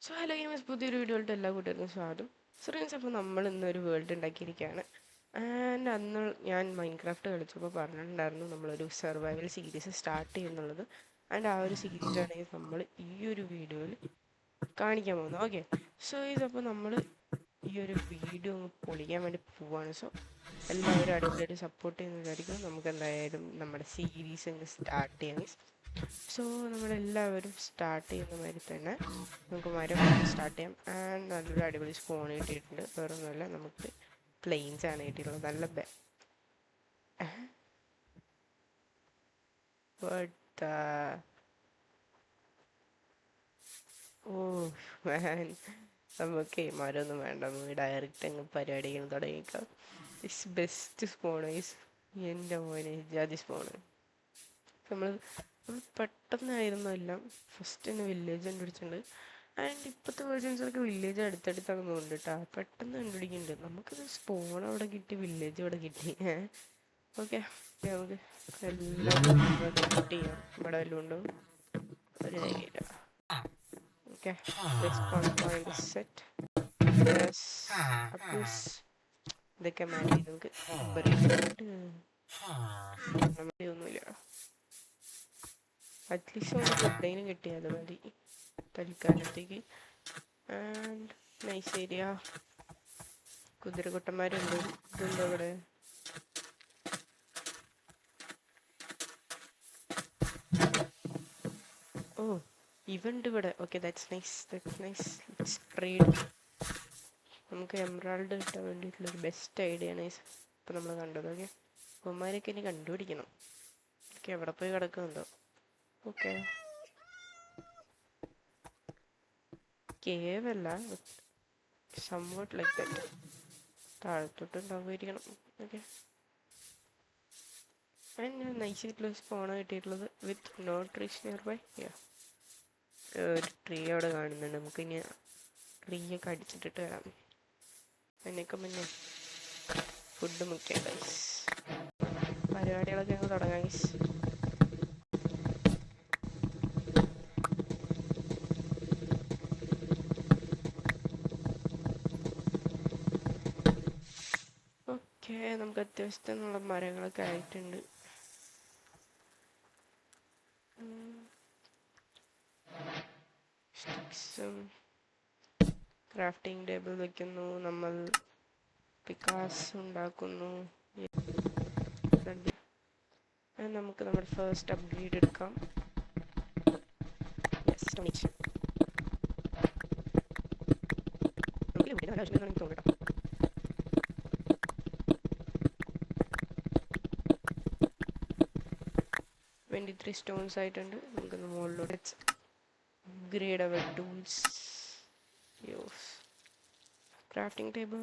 So hello gamers, പുതിയൊരു വീഡിയോയിലോട്ട് എല്ലാ കൂട്ടുകാർക്കും സ്വാഗതം. ഫ്രണ്ട്സ്, അപ്പോൾ നമ്മൾ ഇന്നൊരു വേൾഡ് ഉണ്ടാക്കിയിരിക്കുകയാണ്. ആൻഡ് അന്ന് ഞാൻ മൈൻക്രാഫ്റ്റ് കളിച്ചപ്പോൾ പറഞ്ഞിട്ടുണ്ടായിരുന്നു നമ്മളൊരു സർവൈവൽ സീരീസ് സ്റ്റാർട്ട് ചെയ്യുന്നുള്ളത്. ആൻഡ് ആ ഒരു സീരീസാണ് നമ്മൾ ഈ ഒരു വീഡിയോയിൽ കാണിക്കാൻ പോകുന്നത്. ഓക്കെ, സോ ഇതപ്പോൾ നമ്മൾ ഈ ഒരു വീഡിയോ പൊളിക്കാൻ വേണ്ടി പോവാണ്. സോ എല്ലാവരും അടിപൊളിയായിട്ട് സപ്പോർട്ട് ചെയ്യുന്നതായിരിക്കും. നമുക്ക് എന്തായാലും നമ്മുടെ സീരീസ് അങ്ങ് സ്റ്റാർട്ട് ചെയ്യാം. സോ നമ്മളെല്ലാവരും സ്റ്റാർട്ട് ചെയ്യുന്ന മാതിരി തന്നെ നമുക്ക് മരം സ്റ്റാർട്ട് ചെയ്യാം. ആൻഡ് നല്ലൊരു അടിപൊളി സ്പോൺ കിട്ടിയിട്ടുണ്ട്. വേറെ ഒന്നുമല്ല, നമുക്ക് പ്ലെയിൻസ് ആണ് കിട്ടിയിട്ടുള്ളത്. നല്ല ഓ മാൻ, നമുക്ക് മരമൊന്നും വേണ്ട, നമുക്ക് ഡയറക്റ്റ് അങ്ങ് പരിപാടികൾ തുടങ്ങിക്കാം. ഇറ്റ്സ് ബെസ്റ്റ് സ്പോൺ ഈസ് എൻ്റെ മോനെ, ജാതി സ്പോണ്. നമ്മൾ പെട്ടെന്നായിരുന്നു എല്ലാം. ഫസ്റ്റ് തന്നെ വില്ലേജ് കണ്ടുപിടിച്ചിട്ടുണ്ട്. ആൻഡ് ഇപ്പോഴത്തെ വേർഷൻസിലൊക്കെ വില്ലേജ് അടുത്തടുത്താണ് തോന്നുന്നുണ്ട് കേട്ടോ. പെട്ടെന്ന് കണ്ടുപിടിക്കുന്നുണ്ട്. നമുക്കത് സ്പോൺ അവിടെ കിട്ടി, വില്ലേജ് ഇവിടെ കിട്ടി. ഓക്കെ, നമുക്ക് എല്ലാം കട്ട് ചെയ്യാം. ഇവിടെ വല്ലതും ഉണ്ടോ? ഒരു രേഖയില്ല. ഓക്കെ, സെറ്റ് ഇതൊക്കെ മാറ്റി നമുക്ക് ഒന്നുമില്ല. അറ്റ്ലീസ്റ്റ് നമുക്ക് ഫുഡേനും കിട്ടിയാൽ മതി തൽക്കാലത്തേക്ക്. And nice area. കുതിരക്കുട്ടന്മാരുണ്ട്. ഇതുണ്ടോ ഇവിടെ? ഓ, ഇവണ്ട് ഇവിടെ. Okay, that's nice. ട്രേഡ്. നമുക്ക് എമറാൾഡ് കിട്ടാൻ വേണ്ടിയിട്ടുള്ളൊരു ബെസ്റ്റ് ഐഡിയ ആണ് ഇപ്പം നമ്മൾ കണ്ടത്. ഓക്കെ, അവന്മാരൊക്കെ ഇനി കണ്ടുപിടിക്കണം. ഓക്കെ, എവിടെ പോയി കിടക്കുന്നുണ്ടോ? ഓക്കെ, കേവ് അല്ല, സംവാട്ട് ലൈക്ക് ദാറ്റ്. താഴത്തോട്ട് ഉണ്ടാവുമായിരിക്കണം. ഓക്കെ, ഞാൻ നൈസായിട്ടുള്ള സ്പോണാണ് കിട്ടിയിട്ടുള്ളത് with no trees nearby. ഒരു ട്രീ അവിടെ കാണുന്നുണ്ട്. നമുക്കിനി ട്രീയൊക്കെ അടിച്ചിട്ടിട്ട് വരാം. അതിനൊക്കെ മുന്നേ ഫുഡ് മുക്കിയ ഗൈസ്. പരിപാടികളൊക്കെ ഞങ്ങൾ തുടങ്ങാം ഗൈസ്. ഓക്കെ, നമുക്ക് അത്യാവശ്യത്തിനുള്ള മരങ്ങളൊക്കെ ആയിട്ടുണ്ട്. സ്റ്റിക്സും ക്രാഫ്റ്റിംഗ് ടേബിൾ വെക്കുന്നു. നമ്മൾ പിക്കാസ് ഉണ്ടാക്കുന്നു. നമുക്ക് നമ്മുടെ ഫസ്റ്റ് അപ്ഗ്രേഡ് എടുക്കാം. എനിക്ക് തോന്നട്ടോ. 23 സ്റ്റോൺസ് ആയിട്ടുണ്ട്. നമുക്കൊന്ന് മുകളിലോട്ട് upgrade our tools. Crafting table,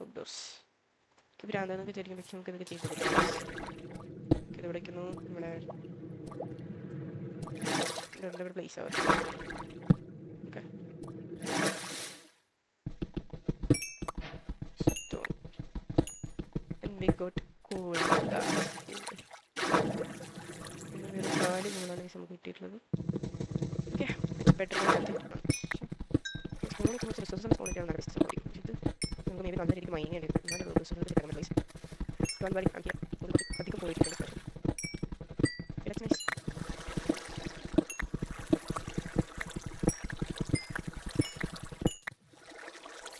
outdoors. ഭ്രാന്തെന്നൊക്കെ ശരിക്കും, പക്ഷെ നമുക്ക് ഇതൊക്കെ ചെയ്ത് കൊടുക്കാം. ഇത് വിളിക്കുന്നു നമ്മുടെ ഇവിടെ പ്ലേസ് ആവും. Okay, stone and we got call. ഒരു 4 മൂന്നാണ് നമുക്ക് കിട്ടിയിട്ടുള്ളത്. ഓക്കെ, ബെറ്റർ സ്പോണിൽ കുറച്ച് റിസോഴ്സസ് സ്പോണിട്ടാണ് നല്ല ബെസ്റ്റ് സ്പോണിൽ. ഇത് നമുക്ക് മേബി നല്ല രീതിക്ക് മൈൻ ചെയ്യേണ്ടി വരും. എന്നാലും റിസോഴ്സസ് കിട്ടാൻ പ്ലേസ് അധികം പോയിട്ടുണ്ട്.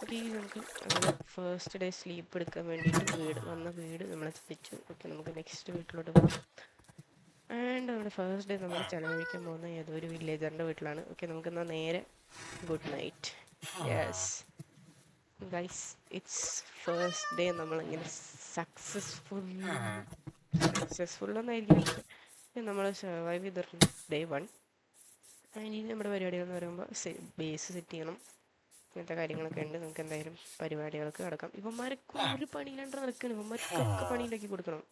ഓക്കെ, നമുക്ക് ഫസ്റ്റ് ഡേ സ്ലീപ്പ് എടുക്കാൻ വേണ്ടിയിട്ട് വീട് നമ്മളെ എത്തിച്ചു. ഓക്കെ, നമുക്ക് നെക്സ്റ്റ് വീട്ടിലോട്ട് പോകാം. ആൻഡ് നമ്മുടെ ഫസ്റ്റ് ഡേ നമ്മൾ ചിലവഴിക്കാൻ പോകുന്ന ഏതോ ഒരു വില്ലേജറിൻ്റെ വീട്ടിലാണ്. ഓക്കെ, നമുക്കെന്നാൽ നേരെ good night. Yes guys, it's first day. നമ്മളിങ്ങനെ സക്സസ്ഫുൾ എന്നായിരിക്കും, പക്ഷെ നമ്മൾ സർവൈവ് ചെയ്തിട്ടുണ്ട് ഡേ 1. ഇനി നമ്മുടെ പരിപാടികൾ എന്ന് പറയുമ്പോൾ ബേസ് സെറ്റ് ചെയ്യണം. ഇങ്ങനത്തെ കാര്യങ്ങളൊക്കെ ഉണ്ട്. നമുക്ക് എന്തായാലും പരിപാടികൾക്ക് കിടക്കാം. ഇവന്മാരൊക്കെ ഒരു പണിയിലാണ്ട് നടക്കണം. ഇവന്മാർക്കൊക്കെ പണി ഉണ്ടാക്കി കൊടുക്കണം.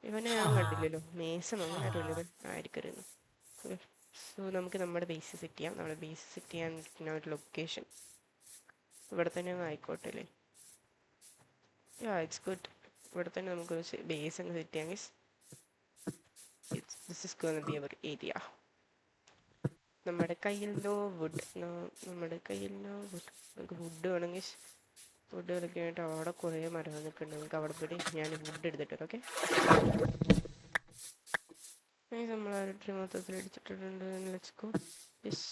ഇവനെ ഞാൻ കണ്ടില്ലല്ലോ. മേസം അങ്ങനെ ആരുള്ളത് ആയിരിക്കരുന്നു. സോ നമുക്ക് നമ്മുടെ ബേസ് സെറ്റ് ചെയ്യാം. നമ്മുടെ ബേസ് സെറ്റ് ചെയ്യാൻ പറ്റുന്ന ഒരു ലൊക്കേഷൻ ഇവിടെ തന്നെ ഒന്ന് ആയിക്കോട്ടെ അല്ലേ? It's good. ഇവിടെ തന്നെ നമുക്കൊരു ബേസ് അങ്ങ് സെറ്റ് ചെയ്യാം. This is going to be our area. നമ്മുടെ കയ്യിൽ നോ വുഡ്, നമ്മുടെ കയ്യിൽ നോ വുഡ്. നമുക്ക് വുഡ് വേണമെങ്കിൽ വുഡ് കളിക്കാനായിട്ട് അവിടെ കുറേ മരങ്ങൾ നിൽക്കുന്നുണ്ട്. നമുക്ക് അവിടെ പോയിട്ട് ഞാൻ വുഡ് എടുത്തിട്ട് വരാം. ഓക്കെ, നമ്മൾ ആ ട്രീ മൊത്തത്തിൽ അടിച്ചിട്ടുണ്ട്. Let's go. Yes,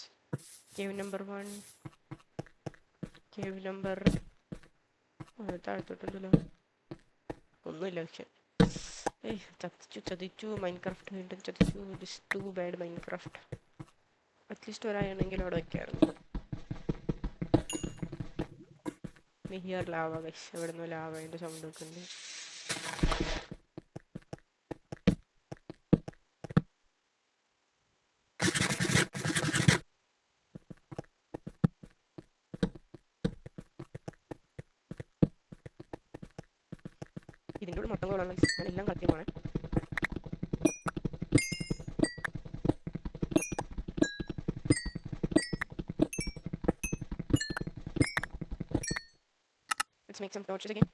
cave number 1, cave number താഴത്തോട്ടുണ്ടല്ലോ. ഒന്നുമില്ല പക്ഷെ. ചതിച്ചു മൈൻക്രാഫ്റ്റ്, വീണ്ടും ചതിച്ചു. This too bad Minecraft. At least ഒരാളെങ്കിലും അവിടെ വെക്കാറുണ്ട്. ഹിയർ ലാവ ഗൈസ്, എവിടെ നിന്ന് ലാവേൻ്റെ സൗണ്ട് വെക്കുന്നുണ്ട്. ഇതിൻ്റെ കൂടെ മൊത്തം കൊള്ളാം ഗൈസ്, ഞാൻ എല്ലാം കൃത്യമാണ്. Let's make some torches again.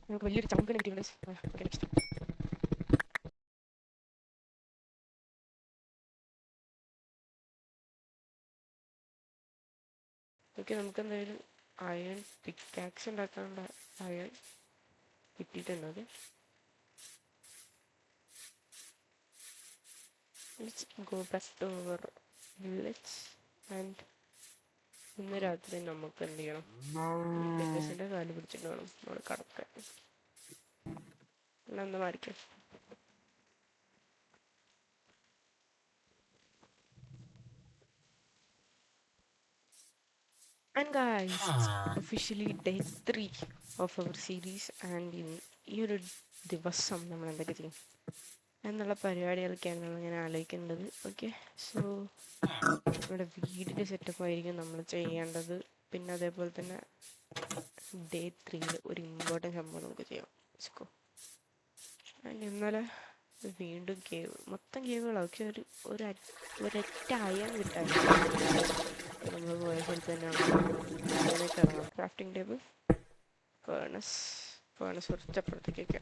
നമുക്ക് വലിയൊരു ചങ്ക് കിട്ടിയുണ്ട്. Okay, next. ഓക്കെ, നമുക്ക് എന്തായാലും അയൺ പിക്കാക്സ് ഉണ്ടാക്കാനുള്ള അയൺ കിട്ടിയിട്ടുണ്ട്. Okay, let's go back to our village and ഇന്ന് രാത്രി നമുക്ക് എന്ത് ചെയ്യണം, വില്ലേജസിൻ്റെ കാല് പിടിച്ചിട്ട് വേണം നമ്മൾ കടക്കാൻ. ഒന്ന് മാറിക്കാം. And guys, it's officially day 3 of our series. And ഈ ഒരു ദിവസം നമ്മൾ എന്തൊക്കെ ചെയ്യും എന്നുള്ള പരിപാടികളൊക്കെയാണ് ഞാൻ ആലോചിക്കേണ്ടത്. ഓക്കെ, സോ നമ്മുടെ വീടിൻ്റെ സെറ്റപ്പ് ആയിരിക്കും നമ്മൾ ചെയ്യേണ്ടത്. പിന്നെ അതേപോലെ തന്നെ ഡേ 3 ഒരു ഇമ്പോർട്ടൻറ്റ് സംഭവം നമുക്ക് ചെയ്യാം. ഇന്നലെ വീണ്ടും കേവ്, മൊത്തം കേവുകളാണ്. പക്ഷെ ഒരൊറ്റ അയൺ കിട്ടാൻ നമ്മൾ പോയ സ്ഥലത്ത് തന്നെയാണ് അങ്ങനെയൊക്കെ ഇറങ്ങാം. ക്രാഫ്റ്റിംഗ് ടേബിൾ, ഫേണസ് കുറച്ചപ്പുറത്തേക്കൊക്കെ.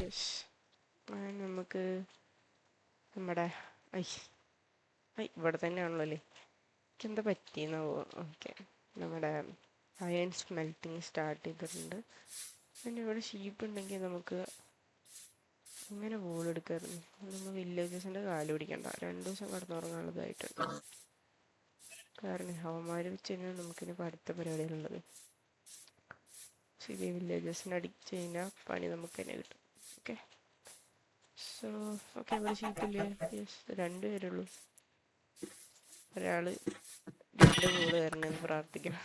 യെസ്, നമുക്ക് നമ്മുടെ ഇവിടെ തന്നെയാണല്ലോ അല്ലേ, എനിക്കെന്താ പറ്റിയെന്നാവോ. ഓക്കെ, നമ്മുടെ അയൺ സ്മെൽറ്റിങ് സ്റ്റാർട്ട് ചെയ്തിട്ടുണ്ട്. പിന്നെ ഇവിടെ ഷീപ്പ് ഉണ്ടെങ്കിൽ നമുക്ക് അങ്ങനെ വോളെടുക്കായിരുന്നു. നമ്മൾ വില്ലേജസിൻ്റെ കാല് പിടിക്കണ്ട, 2 ദിവസം കിടന്നുറങ്ങാനുള്ളതായിട്ടുണ്ട്. കാരണം ഹവന്മാർ വെച്ച് കഴിഞ്ഞാൽ നമുക്കിനി അടുത്ത പരിപാടികളുള്ളത്. ശരി, വില്ലേജസിന് അടിച്ച് കഴിഞ്ഞാൽ പണി നമുക്ക് തന്നെ കിട്ടും. ഓക്കെ, സോ ഓക്കെ, ഇവിടെ ഷീപ്പില്ലേ? യെസ്, 2 പേരുള്ളൂ. ഒരാൾ 2 വോള് തരണമെന്ന് പ്രാർത്ഥിക്കണം.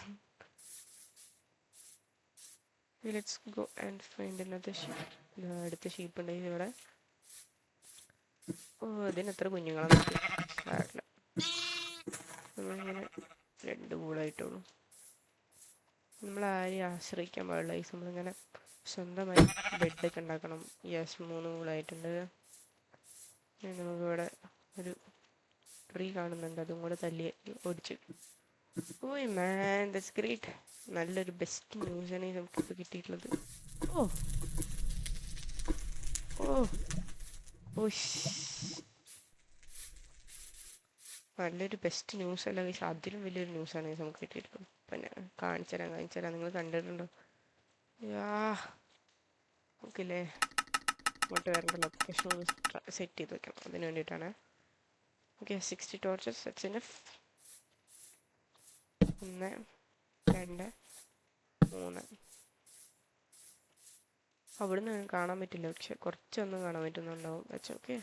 Let's go and find another sheep. അടുത്ത ഷീപ്പ് ഉണ്ടെങ്കിൽ ഇവിടെ. ഓ, ഇതിനെത്ര കുഞ്ഞുങ്ങളാണ് സാറില്ല. നമ്മളിങ്ങനെ 2 വോളായിട്ടുള്ളൂ. നമ്മൾ ആരെയും ആശ്രയിക്കാൻ പാടില്ല. നമ്മളിങ്ങനെ സ്വന്തമായി ബെഡൊക്കെ ഉണ്ടാക്കണം. യെസ്, 3 വോളായിട്ടുണ്ട്. നമുക്കിവിടെ ഒരു ട്രീ കാണുന്നുണ്ട്, അതും കൂടെ തല്ലി ഓടിച്ച്. ഓയ് മാൻ, ദാറ്റ്സ് ഗ്രേറ്റ്. നല്ലൊരു ബെസ്റ്റ് ന്യൂസാണ് നമുക്കിപ്പോൾ കിട്ടിയിട്ടുള്ളത്. ഓ ഓ ഓ നല്ലൊരു ബെസ്റ്റ് ന്യൂസ് അല്ല ഗൈസ്, അതിലും വലിയൊരു ന്യൂസാണ് നമുക്ക് കിട്ടിയിട്ടുള്ളത്. പിന്നെ കാണിച്ചു തരാം. നിങ്ങൾ കണ്ടിട്ടുണ്ടോ? നമുക്കില്ലേ ഇങ്ങോട്ട് വരേണ്ട ലൊക്കേഷൻ ഒന്ന് സെറ്റ് ചെയ്ത് വെക്കണം. അതിന് വേണ്ടിയിട്ടാണ്. Okay, 60 torches, that's enough. 1 2 3. അവിടുന്ന് കാണാൻ പറ്റില്ല, പക്ഷെ കുറച്ചൊന്നും കാണാൻ പറ്റുന്നുണ്ടാവും. That's okay.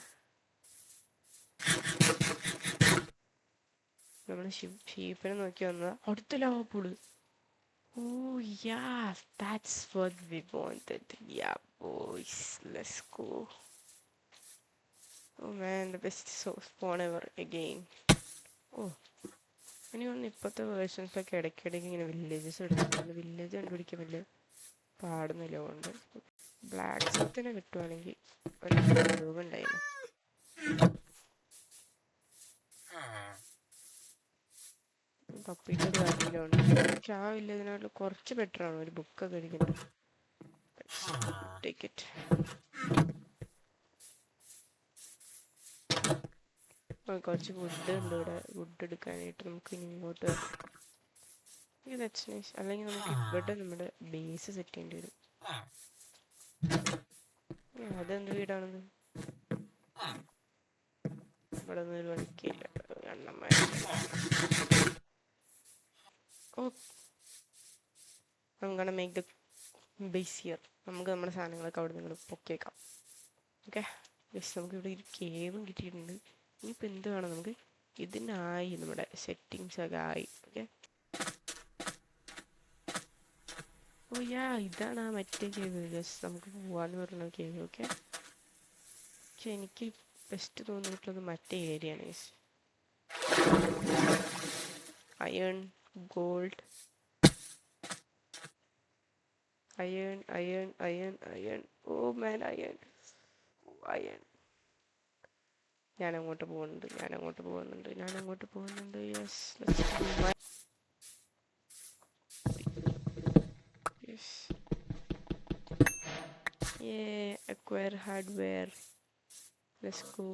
നമ്മൾ ഷീപ്പിനെ നോക്കി വന്നതാ. അടുത്ത lava pool. Oh yeah, that's what we wanted. Yeah boys, let's go. Oh man, the best spawn ever again. ഓ, ഇനി ഒന്ന് ഇപ്പോഴത്തെ വേർഷൻസിലൊക്കെ ഇടയ്ക്കിടയ്ക്ക് ഇങ്ങനെ വില്ലേജസ് എടുക്കുന്നുണ്ട്. വില്ലേജ് കണ്ടുപിടിക്കാൻ വലിയ പാടുന്നില്ല. കൊണ്ട് ബ്ലാക്ക് സൗത്തിനെ കിട്ടുവാണെങ്കിൽ ഒരു ഉപയോഗം ഉണ്ടായിരുന്നു. തപ്പിയിട്ടൊരു കാര്യമില്ലാണ്. പക്ഷെ ആ ഇല്ലതിനായിട്ട് കുറച്ച് ബെറ്ററാണ് ഒരു ബുക്കൊക്കെ എടുക്കുന്നത്. Take it. കുറച്ച് വുഡ് ഉണ്ട് ഇവിടെ. വുഡ് എടുക്കാനായിട്ട് നമുക്ക് ഇനി ഇങ്ങോട്ട് ദാറ്റ്സ് നൈസ്. അല്ലെങ്കിൽ നമുക്ക് ഇവിടെ നമ്മുടെ ബേസ് സെറ്റ് ചെയ്യേണ്ടി വരും. അതെന്ത് വീടാണെന്ന് ഇവിടെ ഒന്നും ഒരു വഴിക്കില്ല. അണ്ണന്മാർ നമുക്ക് മേക്ക് ദ ബേസ് ഹിയർ. നമുക്ക് നമ്മുടെ സാധനങ്ങളൊക്കെ അവിടെ നിങ്ങൾ പൊക്കിയേക്കാം. ഓക്കെ ജസ്റ്റ് നമുക്ക് ഇവിടെ ഒരു കേവും കിട്ടിയിട്ടുണ്ട്. ഇനിയിപ്പോൾ എന്ത് വേണം നമുക്ക് ഇതിനായി നമ്മുടെ സെറ്റിങ്സ് ഒക്കെ ആയി. ഓക്കെ ഓ യാ ഇതാണ് ആ മറ്റേ കേവ്. ജസ്റ്റ് നമുക്ക് പോവാന്ന് പറഞ്ഞ കേവ്. ഓക്കെ പക്ഷെ എനിക്ക് ബെസ്റ്റ് തോന്നിയിട്ടുള്ളത് മറ്റേ ഏരിയ ആണ്. Iron gold iron iron iron iron oh man iron iron. ഞാൻ അങ്ങോട്ട് പോകുന്നുണ്ട്. Yes acquire hardware. Let's go.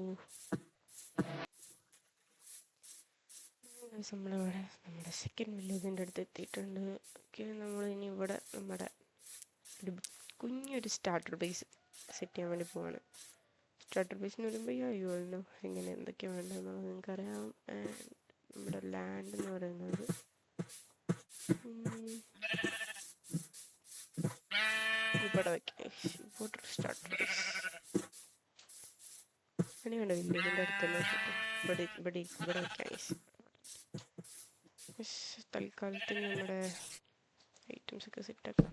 നമ്മളിവിടെ നമ്മുടെ സെക്കൻഡ് വില്ലേജിൻ്റെ അടുത്ത് എത്തിയിട്ടുണ്ട്. ഓക്കെ നമ്മൾ ഇനി ഇവിടെ നമ്മുടെ ഒരു കുഞ്ഞൊരു സ്റ്റാർട്ടർ ബേസ് സെറ്റ് ചെയ്യാൻ വേണ്ടി പോവാണ്. സ്റ്റാർട്ടർ ബേസിന് വരുമ്പോൾ അയ്യോല്ലോ എങ്ങനെ എന്തൊക്കെയാണ് വേണ്ടതെന്നുള്ളത് നിങ്ങൾക്കറിയാം. നമ്മുടെ ലാൻഡ് എന്ന് പറയുന്നത് ഇവിടെ വയ്ക്കാം. ഇവിടെ സ്റ്റാർട്ടർ ബേസ് അങ്ങനെ വേണ്ട. വില്ലേജിൻ്റെ അടുത്ത് തന്നെ ഇവിടെ വയ്ക്കാം. തൽക്കാലത്തിന് നമ്മുടെ ഐറ്റംസ് ഒക്കെ സെറ്റാക്കാം.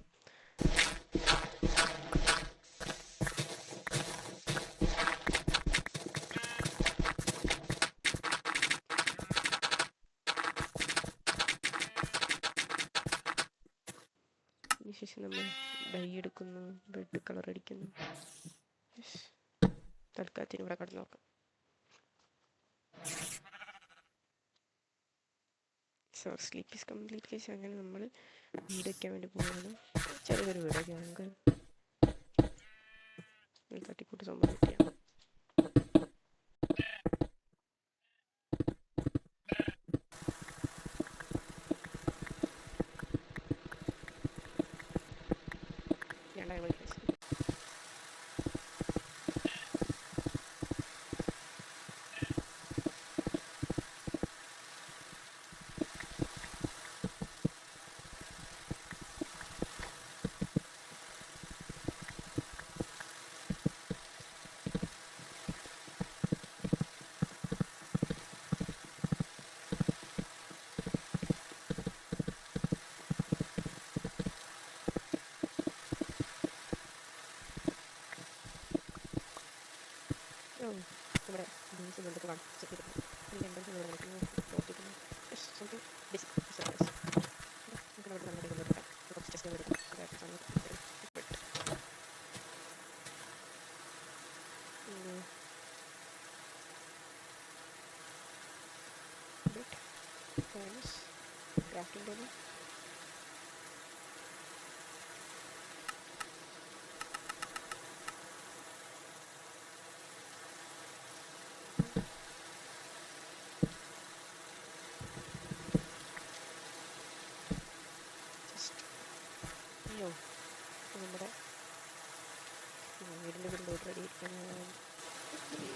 അതിനുശേഷം നമ്മൾ ഡൈ എടുക്കുന്നു, റെഡ് കളർ അടിക്കുന്നു. തൽക്കാലത്തിന് ഇവിടെ കടന്നു നോക്കാം. So sleep is complete case. അങ്ങനെ നമ്മൾ വീട് വയ്ക്കാൻ വേണ്ടി പോകുന്നത് ചെറിയൊരു വീടൊക്കെ നമുക്ക് തട്ടിക്കൂട്ട് സംഭവം ചെയ്യാം. നമ്മുടെ ബീൻസ് കൊണ്ടൊക്കെ വേണം ചെക്ക് ചെയ്തിട്ട് എനിക്ക് എൻട്രൻസ് നോക്കിയിട്ട് സംതിങ് ബേസിക് സർപ്രൈസ്. നമുക്ക് നമ്മുടെ നമ്മുടെ കൊണ്ടുവരാം. കുറച്ച് ടെസ്റ്റ് വരും. Crafting table. നമ്മുടെ വീടിൻ്റെ പരിപാടി റെഡി ആയിരിക്കുകയാണ്.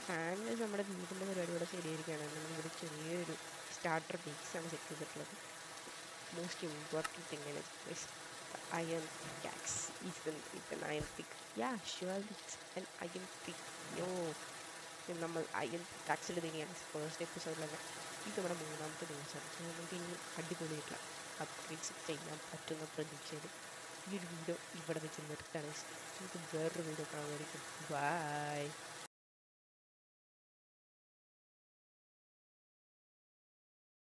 ഫാനിൽ നമ്മുടെ വീടിൻ്റെ പരിപാടി ഇവിടെ ശരിയായിരിക്കുകയാണ്. നമ്മളിവിടെ ചെറിയൊരു സ്റ്റാർട്ടർ ബേസാണ് സെറ്റ് ചെയ്തിട്ടുള്ളത്. മോസ്റ്റ് ഇമ്പോർട്ടൻറ്റ് തിങ് ആണ് iron pickaxe. It's an iron pick. Yeah, surely it's an iron pick. Yo, നമ്മൾ അയൺ പിക്കാക്സിൽ തന്നെയാണ് ഫസ്റ്റ് എപ്പിസോഡിൽ തന്നെ. ഇത് നമ്മുടെ മൂന്നാമത്തെ ദിവസമാണ്. സോ നമുക്ക് ഇനി അടിപൊളിയായിട്ടുള്ള അപ്ഗ്രേഡ്സ് ചെയ്യാൻ പറ്റുന്ന പ്രതീക്ഷയിൽ ഈ ഒരു വീഡിയോ ഇവിടെ വെച്ച് നിർത്തുകയാണ്. നമുക്ക് വേറൊരു വീഡിയോ കാണുമായിരിക്കും. ബൈ.